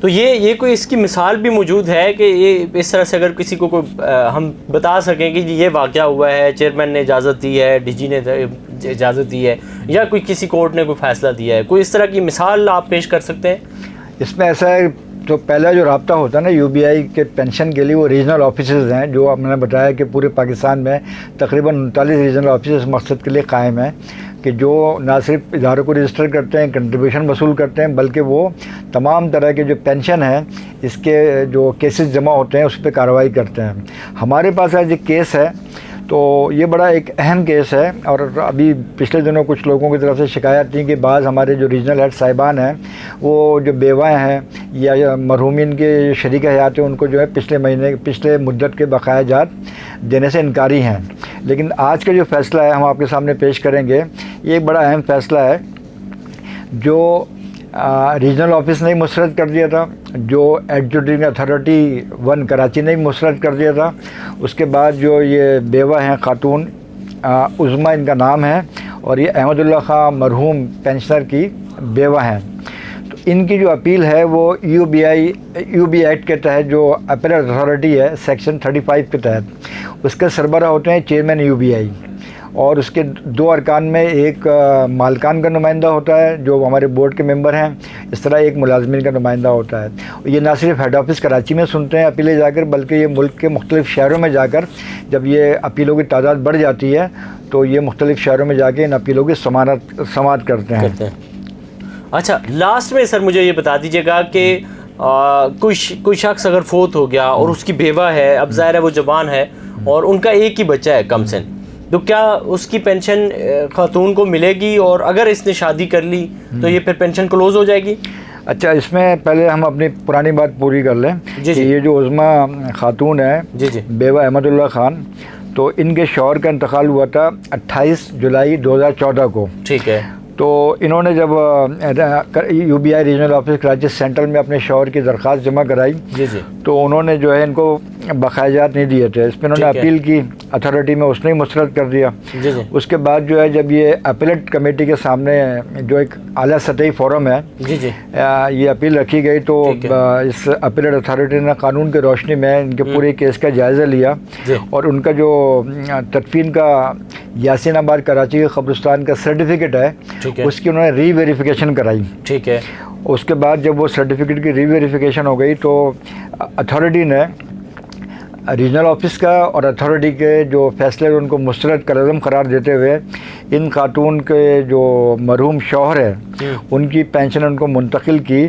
تو یہ کوئی اس کی مثال بھی موجود ہے کہ یہ اس طرح سے اگر کسی کو کوئی ہم بتا سکیں کہ یہ واقعہ ہوا ہے، چیئرمین نے اجازت دی ہے، ڈی جی نے اجازت دی ہے، یا کوئی کسی کورٹ نے کوئی فیصلہ دیا ہے، کوئی اس طرح کی مثال آپ پیش کر سکتے ہیں؟ اس میں ایسا ہے، تو پہلا جو رابطہ ہوتا ہے نا یو بی آئی کے پینشن کے لیے، وہ ریجنل آفیسز ہیں، جو میں نے بتایا کہ پورے پاکستان میں تقریباً 39 ریجنل آفیسز اس مقصد کے لیے قائم ہیں کہ جو نہ صرف اداروں کو رجسٹر کرتے ہیں، کنٹریبیوشن وصول کرتے ہیں، بلکہ وہ تمام طرح کے جو پینشن ہیں اس کے جو کیسز جمع ہوتے ہیں اس پہ کارروائی کرتے ہیں۔ ہمارے پاس آج ایک کیس ہے، تو یہ بڑا ایک اہم کیس ہے، اور ابھی پچھلے دنوں کچھ لوگوں کی طرف سے شکایت تھی کہ بعض ہمارے جو ریجنل ہیڈ صاحبان ہیں وہ جو بیوہ ہیں یا مرحومین کے شریک حیات ہیں، ان کو جو ہے پچھلے مدت کے بقایا جات دینے سے انکاری ہیں۔ لیکن آج کا جو فیصلہ ہے ہم آپ کے سامنے پیش کریں گے، یہ ایک بڑا اہم فیصلہ ہے جو ریجنل آفس نے مسترد کر دیا تھا، جو ایڈجوڈیٹنگ اتھارٹی 1 کراچی نے مسترد کر دیا تھا۔ اس کے بعد جو یہ بیوہ ہیں خاتون عظمیٰ ان کا نام ہے، اور یہ احمد اللہ خان مرحوم پینشنر کی بیوہ ہیں۔ تو ان کی جو اپیل ہے وہ یو بی ایکٹ کے تحت، جو اپیلٹ اتھارٹی ہے سیکشن 35 کے تحت، اس کے سربراہ ہوتے ہیں چیئرمین یو بی آئی، اور اس کے 2 ارکان میں ایک مالکان کا نمائندہ ہوتا ہے جو ہمارے بورڈ کے ممبر ہیں، اس طرح ایک ملازمین کا نمائندہ ہوتا ہے۔ یہ نہ صرف ہیڈ آفس کراچی میں سنتے ہیں اپیلیں جا کر، بلکہ یہ ملک کے مختلف شہروں میں جا کر، جب یہ اپیلوں کی تعداد بڑھ جاتی ہے تو یہ مختلف شہروں میں جا کے ان اپیلوں کی سماعت کرتے ہیں۔ اچھا، لاسٹ میں سر مجھے یہ بتا دیجیے گا کہ کوئی شخص اگر فوت ہو گیا اور اس کی بیوہ ہے، اب ظاہر ہے وہ جوان ہے اور ان کا ایک ہی بچہ ہے کم سن، تو کیا اس کی پینشن خاتون کو ملے گی؟ اور اگر اس نے شادی کر لی تو یہ پھر پینشن کلوز ہو جائے گی؟ اچھا، اس میں پہلے ہم اپنی پرانی بات پوری کر لیں کہ یہ جو عظمیٰ خاتون ہے بیوہ احمد اللہ خان، تو ان کے شوہر کا انتقال ہوا تھا 28 جولائی 2014 کو۔ ٹھیک ہے۔ تو انہوں نے جب U B I regional office Karachi central میں اپنے شوہر کی درخواست جمع کرائی، تو انہوں نے جو ہے ان کو بقایا جات نہیں دیے تھے۔ اس پہ انہوں نے اپیل کی اتھارٹی میں، اس نے ہی مسترد کر دیا۔ اس کے بعد جو ہے جب یہ اپیلٹ کمیٹی کے سامنے جو ایک اعلیٰ سطحی فورم ہے، یہ اپیل رکھی گئی، تو اس اپیلٹ اتھارٹی نے قانون کی روشنی میں ان کے پورے کیس کا جائزہ لیا، اور ان کا جو تدفین کا یاسین آباد کراچی کے قبرستان کا سرٹیفکیٹ ہے اس کی انہوں نے ری ویریفیکیشن کرائی۔ ٹھیک ہے۔ اس کے بعد جب وہ سرٹیفکیٹ کی ری ویریفیکیشن ہو گئی تو اتھارٹی نے ریجنل آفس کا اور اتھارٹی کے جو فیصلے ان کو مسترد کالعدم قرار دیتے ہوئے ان خاتون کے جو مرحوم شوہر ہے ان کی پینشن ان کو منتقل کی۔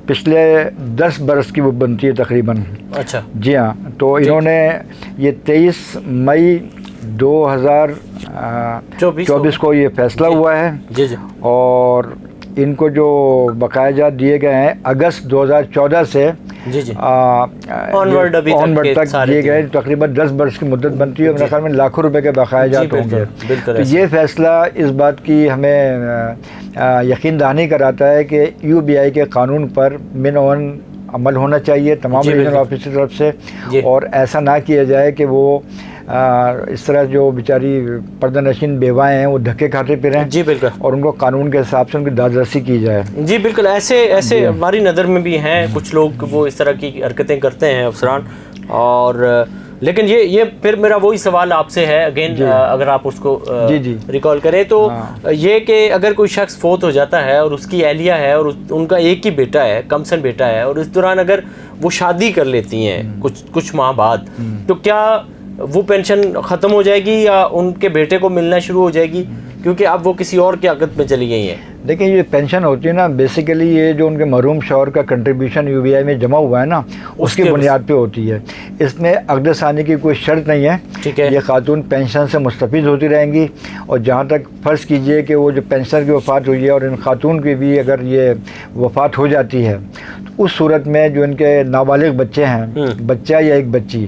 پچھلے 10 برس کی وہ بنتی ہے تقریباً۔ اچھا جی ہاں، تو انہوں نے یہ 23 مئی 2024 کو یہ فیصلہ ہوا ہے، اور ان کو جو بقایا جات دیے گئے ہیں اگست 2014 سے آنورڈ تک دیے گئے، تقریباً 10 برس کی مدت بنتی ہے، میرے خیال میں لاکھوں روپے کے بقایا جات ہوں گے۔ تو یہ فیصلہ اس بات کی ہمیں یقین دہانی کراتا ہے کہ یو بی آئی کے قانون پر من عمل ہونا چاہیے تمام ریجنل آفس کی طرف سے، اور ایسا نہ کیا جائے کہ وہ اس طرح جو بیچاری پردہ نشین بیوائیں ہیں وہ دھکے کھاتے پھریں۔ جی بالکل، اور ان کو قانون کے حساب سے ان کی داد رسی کی جائے۔ جی بالکل، ایسے ہماری نظر میں بھی ہیں کچھ لوگ وہ اس طرح کی حرکتیں کرتے ہیں افسران، اور لیکن یہ پھر میرا وہی سوال آپ سے ہے اگین، اگر آپ اس کو ریکال کریں تو یہ کہ اگر کوئی شخص فوت ہو جاتا ہے اور اس کی اہلیہ ہے اور ان کا ایک ہی بیٹا ہے، کم سن بیٹا ہے، اور اس دوران اگر وہ شادی کر لیتی ہیں کچھ ماہ بعد، تو کیا وہ پینشن ختم ہو جائے گی یا ان کے بیٹے کو ملنا شروع ہو جائے گی، کیونکہ اب وہ کسی اور کی عقد میں چلی گئی ہیں؟ دیکھیں، یہ پینشن ہوتی ہے نا، بیسیکلی یہ جو ان کے مرحوم شوہر کا کنٹریبیوشن یو بی آئی میں جمع ہوا ہے نا، اس کی بنیاد پہ ہوتی ہے۔ اس میں عقد ثانی کی کوئی شرط نہیں ہے، یہ خاتون پینشن سے مستفید ہوتی رہیں گی، اور جہاں تک فرض کیجئے کہ وہ جو پینشنر کی وفات ہوئی ہے اور ان خاتون کی بھی اگر یہ وفات ہو جاتی ہے، تو اس صورت میں جو ان کے نابالغ بچے ہیں، بچہ یا ایک بچی،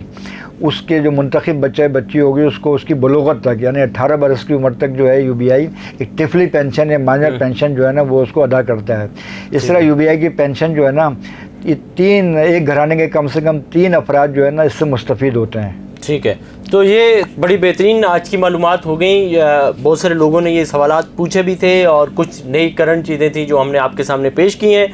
اس کے جو منتخب بچہ بچی ہوگی اس کو اس کی بلوغت تک یعنی 18 برس کی عمر تک جو ہے یو بی آئی ایک طفلی پینشن یا مائنر پینشن جو ہے نا وہ اس کو ادا کرتا ہے۔ اس طرح یو بی آئی کی پینشن جو ہے نا، یہ ایک گھرانے کے کم سے کم 3 افراد جو ہے نا اس سے مستفید ہوتے ہیں۔ ٹھیک ہے، تو یہ بڑی بہترین آج کی معلومات ہو گئیں. بہت سارے لوگوں نے یہ سوالات پوچھے بھی تھے اور کچھ نئی کرنٹ چیزیں تھیں جو ہم نے آپ کے سامنے پیش کی ہیں.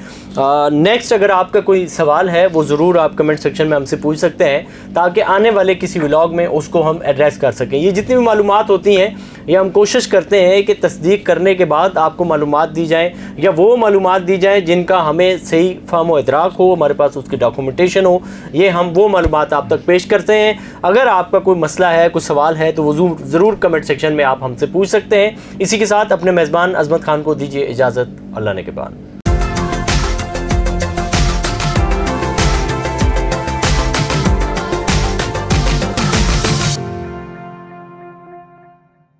نیکسٹ اگر آپ کا کوئی سوال ہے وہ ضرور آپ کمنٹ سیکشن میں ہم سے پوچھ سکتے ہیں تاکہ آنے والے کسی ولاگ میں اس کو ہم ایڈریس کر سکیں. یہ جتنی بھی معلومات ہوتی ہیں یہ ہم کوشش کرتے ہیں کہ تصدیق کرنے کے بعد آپ کو معلومات دی جائیں یا وہ معلومات دی جائیں جن کا ہمیں صحیح فہم و ادراک ہو، ہمارے پاس اس کی ڈاکومنٹیشن ہو. یہ ہم وہ معلومات آپ تک پیش کرتے ہیں. اگر آپ کا کوئی مسئلہ ہے، کوئی سوال ہے تو وہ ضرور کمنٹ سیکشن میں آپ ہم سے پوچھ سکتے ہیں. اسی کے ساتھ اپنے میزبان عظمت خان کو دیجیے اجازت. اللہ نے کے بعد.